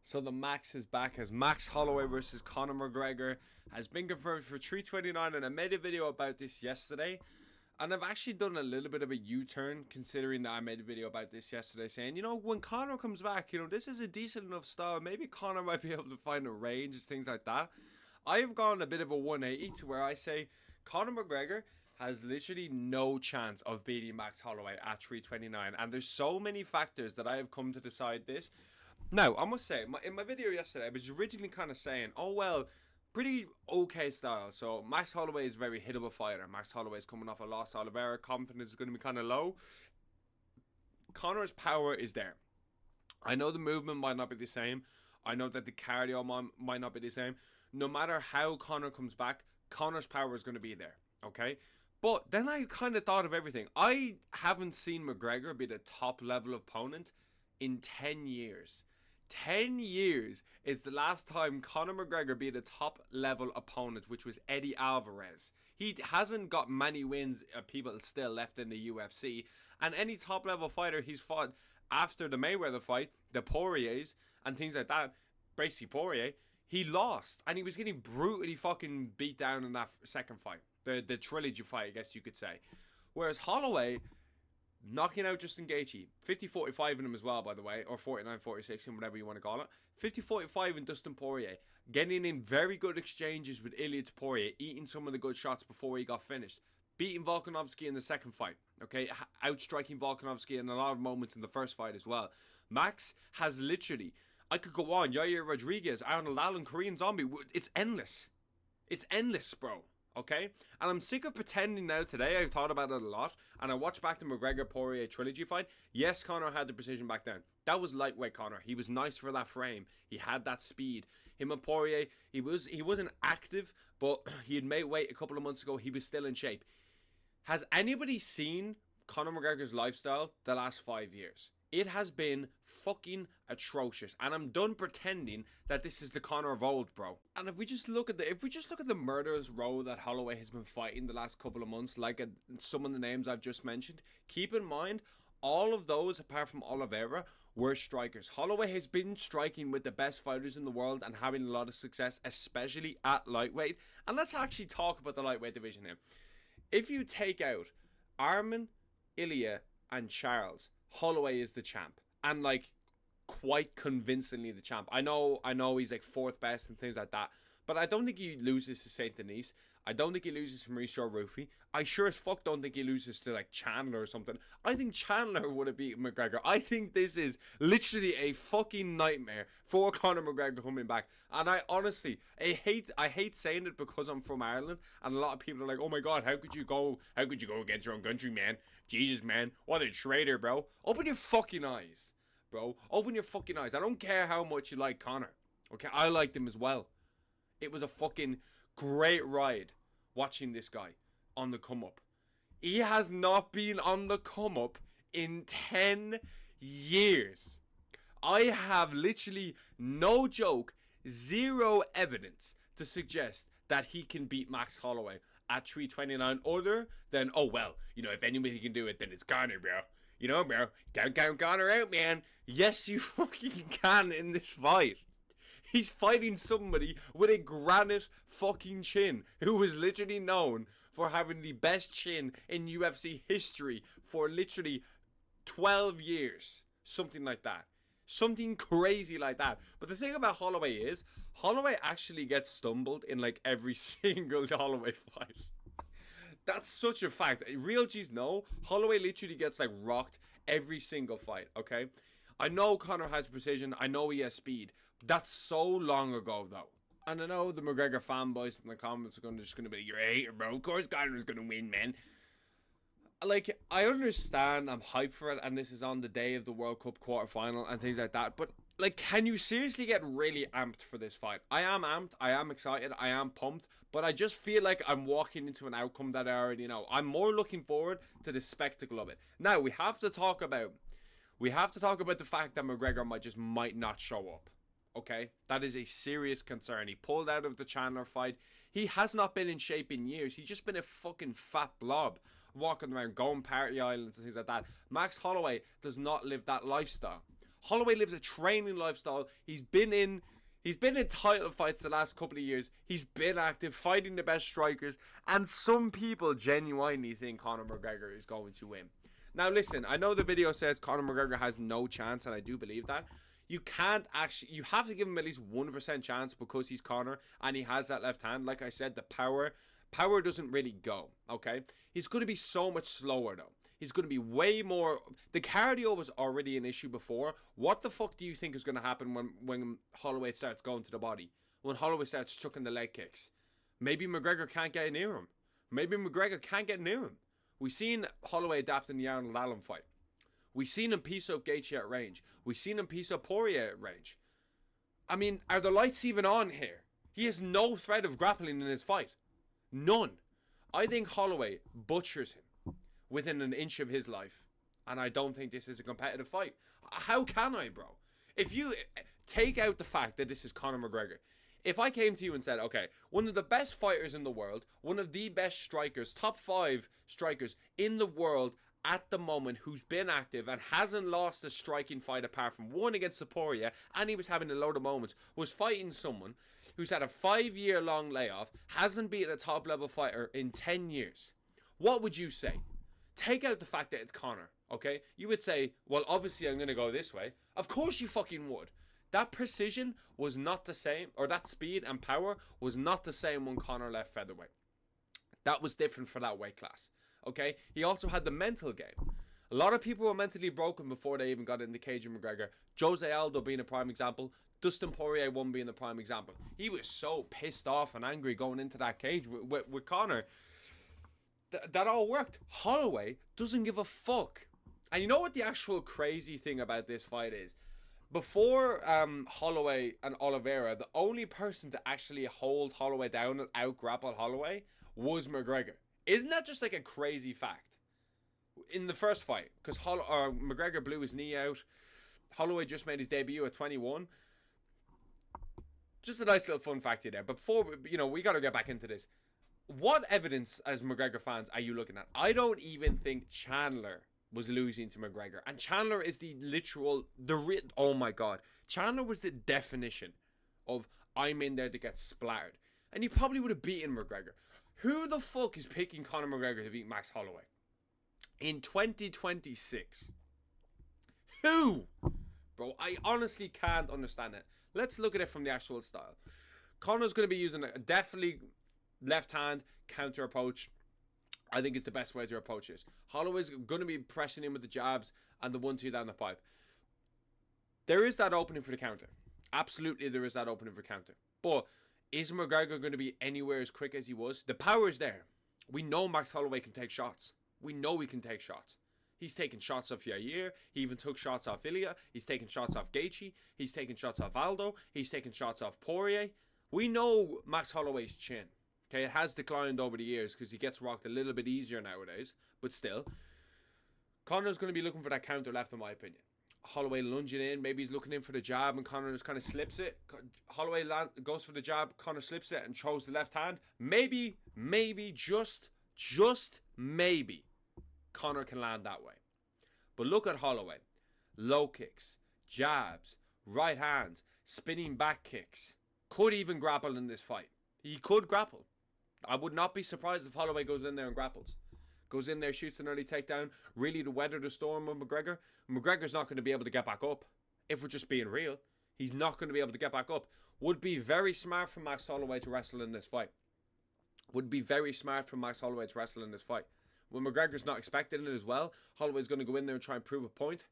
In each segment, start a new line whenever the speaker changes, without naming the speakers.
So the Max is back as Max Holloway versus Conor McGregor has been confirmed for 329, and I made a video about this yesterday. And I've actually done a little bit of a U-turn considering that I made a video about this yesterday saying, you know, when Conor comes back, you know, this is a decent enough style. Maybe Conor might be able to find a range and things like that. I've gone a bit of a 180 to where I say Conor McGregor has literally no chance of beating Max Holloway at 329. And there's so many factors that I have come to decide this. Now, I must say, in my video yesterday, I was originally kind of saying, oh, well, pretty okay style. So, Max Holloway is a very hittable fighter. Max Holloway is coming off a loss to Oliveira. Confidence is going to be kind of low. Conor's power is there. I know the movement might not be the same. I know that the cardio might not be the same. No matter how Conor comes back, Conor's power is going to be there. Okay? But then I kind of thought of everything. I haven't seen McGregor be the top level opponent in 10 years. 10 years is the last time Conor McGregor beat a top level opponent, which was Eddie Alvarez. He hasn't got many wins, people still left in the UFC, and any top level fighter he's fought after the Mayweather fight, the Poiriers and things like that, Bracy Poirier, he lost, and he was getting brutally fucking beat down in that second fight, the trilogy fight, I guess you could say. Whereas Holloway, knocking out Justin Gaethje, 50-45 in him as well, by the way, or 49-46 in whatever you want to call it. 50-45 in Dustin Poirier, getting in very good exchanges with Ilia Topuria, eating some of the good shots before he got finished, beating Volkanovski in the second fight, okay, outstriking Volkanovski in a lot of moments in the first fight as well. Max has literally, I could go on, Yair Rodriguez, Arnold Allen, Korean Zombie, it's endless. It's endless, bro. Okay? And I'm sick of pretending now today. I've thought about it a lot. And I watched back the McGregor-Poirier trilogy fight. Yes, Conor had the precision back then. That was lightweight Conor. He was nice for that frame. He had that speed. Him and Poirier, he wasn't active, but he had made weight a couple of months ago. He was still in shape. Has anybody seen Conor McGregor's lifestyle the last 5 years? It has been fucking atrocious, and I'm done pretending that this is the Conor of old, bro. And if we just look at the murderous row that Holloway has been fighting the last couple of months, like some of the names I've just mentioned, keep in mind all of those, apart from Oliveira, were strikers. Holloway has been striking with the best fighters in the world and having a lot of success, especially at lightweight. And let's actually talk about the lightweight division here. If you take out Arman, Ilia, and Charles, Holloway is the champ, and like quite convincingly the champ. I know he's like fourth best and things like that, but I don't think he loses to Saint Denis. I don't think he loses to Mauricio Rufy. I sure as fuck don't think he loses to like Chandler or something. I think Chandler would have beaten McGregor. I think this is literally a fucking nightmare for Conor McGregor coming back. And I honestly, I hate saying it because I'm from Ireland, and a lot of people are like, oh my god, how could you go against your own country, man? Jesus, man, what a traitor, bro. Open your fucking eyes, bro. Open your fucking eyes. I don't care how much you like Conor. Okay, I liked him as well. It was a fucking great ride watching this guy on the come up. He has not been on the come up in 10 years. I have literally, no joke, zero evidence to suggest that he can beat Max Holloway at 329 other than, oh well, you know, if anybody can do it, then it's Conor, bro. You know, bro, can't count Conor out, man. Yes, you fucking can in this fight. He's fighting somebody with a granite fucking chin, who is literally known for having the best chin in UFC history for literally 12 years. Something like that. Something crazy like that. But the thing about Holloway is, Holloway actually gets stumbled in like every single Holloway fight. That's such a fact. Real G's know, Holloway literally gets like rocked every single fight, okay? I know Conor has precision, I know he has speed, but that's so long ago though. And I know the McGregor fanboys in the comments are just going to be like, you're a hater, bro, of course Conor's going to win, man. Like, I understand, I'm hyped for it, and this is on the day of the World Cup quarterfinal and things like that, but like, can you seriously get really amped for this fight? I am amped, I am excited, I am pumped, but I just feel like I'm walking into an outcome that I already know. I'm more looking forward to the spectacle of it. Now, we have to talk about the fact that McGregor might not show up. Okay? That is a serious concern. He pulled out of the Chandler fight. He has not been in shape in years. He's just been a fucking fat blob walking around, going party islands and things like that. Max Holloway does not live that lifestyle. Holloway lives a training lifestyle. He's been in title fights the last couple of years. He's been active, fighting the best strikers, and some people genuinely think Conor McGregor is going to win. Now listen, I know the video says Conor McGregor has no chance, and I do believe that. You have to give him at least 1% chance because he's Conor and he has that left hand. Like I said, the power doesn't really go, okay? He's going to be so much slower though. He's going to be way more... The cardio was already an issue before. What the fuck do you think is going to happen when Holloway starts going to the body? When Holloway starts chucking the leg kicks? Maybe McGregor can't get near him. Maybe McGregor can't get near him. We've seen Holloway adapt in the Arnold Allen fight. We've seen him piece up Gaethje at range. We've seen him piece up Poirier at range. I mean, are the lights even on here? He has no threat of grappling in his fight. None. I think Holloway butchers him within an inch of his life. And I don't think this is a competitive fight. How can I, bro? If you take out the fact that this is Conor McGregor. If I came to you and said, okay, one of the best fighters in the world, one of the best strikers, top 5 strikers in the world at the moment who's been active and hasn't lost a striking fight apart from one against Poirier, and he was having a load of moments, was fighting someone who's had a 5-year-long layoff, hasn't been a top-level fighter in 10 years. What would you say? Take out the fact that it's Conor, okay? You would say, well, obviously I'm going to go this way. Of course you fucking would. That precision was not the same, or that speed and power was not the same when Conor left featherweight. That was different for that weight class. Okay, he also had the mental game. A lot of people were mentally broken before they even got in the cage with McGregor. Jose Aldo being a prime example. Dustin Poirier one being the prime example. He was so pissed off and angry going into that cage with Conor. That all worked. Holloway doesn't give a fuck. And you know what the actual crazy thing about this fight is? Before Holloway and Oliveira, the only person to actually hold Holloway down and out-grapple Holloway was McGregor. Isn't that just like a crazy fact? In the first fight, because McGregor blew his knee out. Holloway just made his debut at 21. Just a nice little fun fact here there. But before, we got to get back into this. What evidence, as McGregor fans, are you looking at? I don't even think Chandler was losing to McGregor. And Chandler is oh my God. Chandler was the definition of I'm in there to get splattered. And he probably would have beaten McGregor. Who the fuck is picking Conor McGregor to beat Max Holloway? In 2026. Who? Bro, I honestly can't understand it. Let's look at it from the actual style. Conor's going to be using a definitely left hand counter approach. I think it's the best way to approach this. Holloway's going to be pressing in with the jabs and the 1-2 down the pipe. There is that opening for the counter. Absolutely there is that opening for counter. But is McGregor going to be anywhere as quick as he was? The power is there. We know Max Holloway can take shots. We know he can take shots. He's taken shots off Yair. He even took shots off Ilya. He's taken shots off Gaethje. He's taken shots off Aldo. He's taken shots off Poirier. We know Max Holloway's chin. Okay, it has declined over the years because he gets rocked a little bit easier nowadays. But still, Conor's going to be looking for that counter left, in my opinion. Holloway lunging in. Maybe he's looking in for the jab and Conor just kind of slips it. Holloway goes for the jab. Conor slips it and throws the left hand. Maybe, just maybe, Conor can land that way. But look at Holloway. Low kicks, jabs, right hands, spinning back kicks. Could even grapple in this fight. He could grapple. I would not be surprised if Holloway goes in there and grapples. Goes in there, shoots an early takedown, really to weather the storm with McGregor. McGregor's not going to be able to get back up. If we're just being real, he's not going to be able to get back up. Would be very smart for Max Holloway to wrestle in this fight. Would be very smart for Max Holloway to wrestle in this fight. When McGregor's not expecting it as well, Holloway's going to go in there and try and prove a point.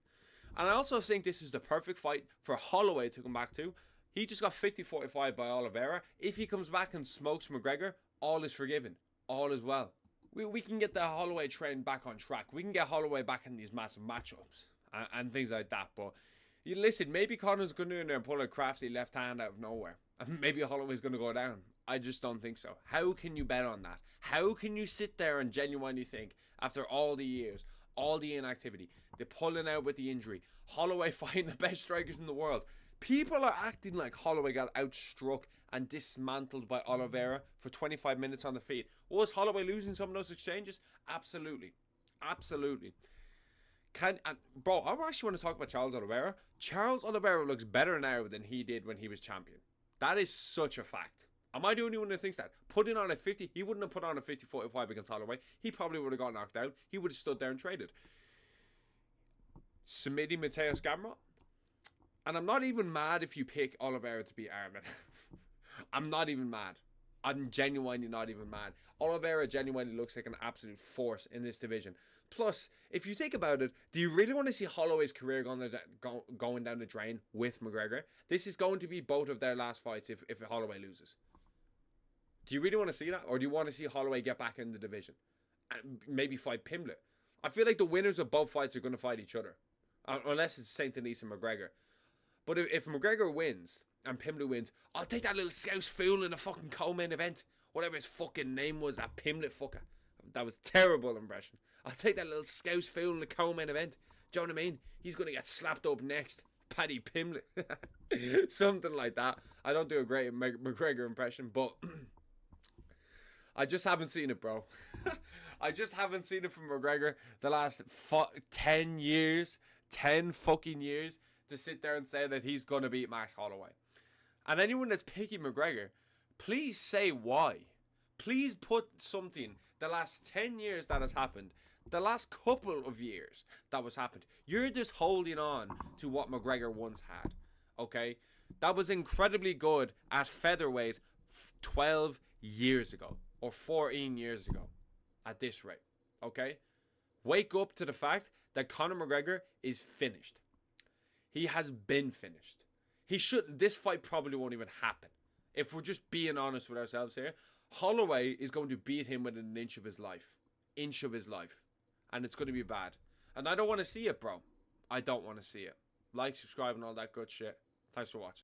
And I also think this is the perfect fight for Holloway to come back to. He just got 50-45 by Oliveira. If he comes back and smokes McGregor, all is forgiven. All is well. We can get the Holloway train back on track. We can get Holloway back in these massive matchups and things like that. But listen, maybe Conor's going to go in there and pull a crafty left hand out of nowhere. And maybe Holloway's going to go down. I just don't think so. How can you bet on that? How can you sit there and genuinely think, after all the years, all the inactivity, the pulling out with the injury, Holloway fighting the best strikers in the world, people are acting like Holloway got outstruck and dismantled by Oliveira for 25 minutes on the feet. Was Holloway losing some of those exchanges? Absolutely. Absolutely. Bro, I actually want to talk about Charles Oliveira. Charles Oliveira looks better now than he did when he was champion. That is such a fact. Am I the only one that thinks that? Putting on a 50, he wouldn't have put on a 50-45 against Holloway. He probably would have got knocked out. He would have stood there and traded. Submitting Mateus Gamrot. And I'm not even mad if you pick Oliveira to beat Arman. I'm not even mad. I'm genuinely not even mad. Oliveira genuinely looks like an absolute force in this division. Plus, if you think about it, do you really want to see Holloway's career going down the drain with McGregor? This is going to be both of their last fights if Holloway loses. Do you really want to see that? Or do you want to see Holloway get back in the division? And maybe fight Pimblett? I feel like the winners of both fights are going to fight each other. Unless it's St. Denis and McGregor. But if McGregor wins and Pimblett wins, I'll take that little scouse fool in the fucking co-main event. Whatever his fucking name was, that Pimblett fucker. That was a terrible impression. I'll take that little scouse fool in the co-main event. Do you know what I mean? He's going to get slapped up next. Paddy Pimblett. Something like that. I don't do a great McGregor impression, but I just haven't seen it, bro. I just haven't seen it from McGregor the last 10 years. 10 fucking years to sit there and say that he's going to beat Max Holloway. And anyone that's picking McGregor, please say why. Please put something the last 10 years that has happened, the last couple of years that was happened. You're just holding on to what McGregor once had, okay? That was incredibly good at featherweight 12 years ago or 14 years ago at this rate, okay? Wake up to the fact that Conor McGregor is finished. He has been finished. This fight probably won't even happen. If we're just being honest with ourselves here, Holloway is going to beat him within an inch of his life. Inch of his life. And it's going to be bad. And I don't want to see it, bro. I don't want to see it. Like, subscribe, and all that good shit. Thanks for watching.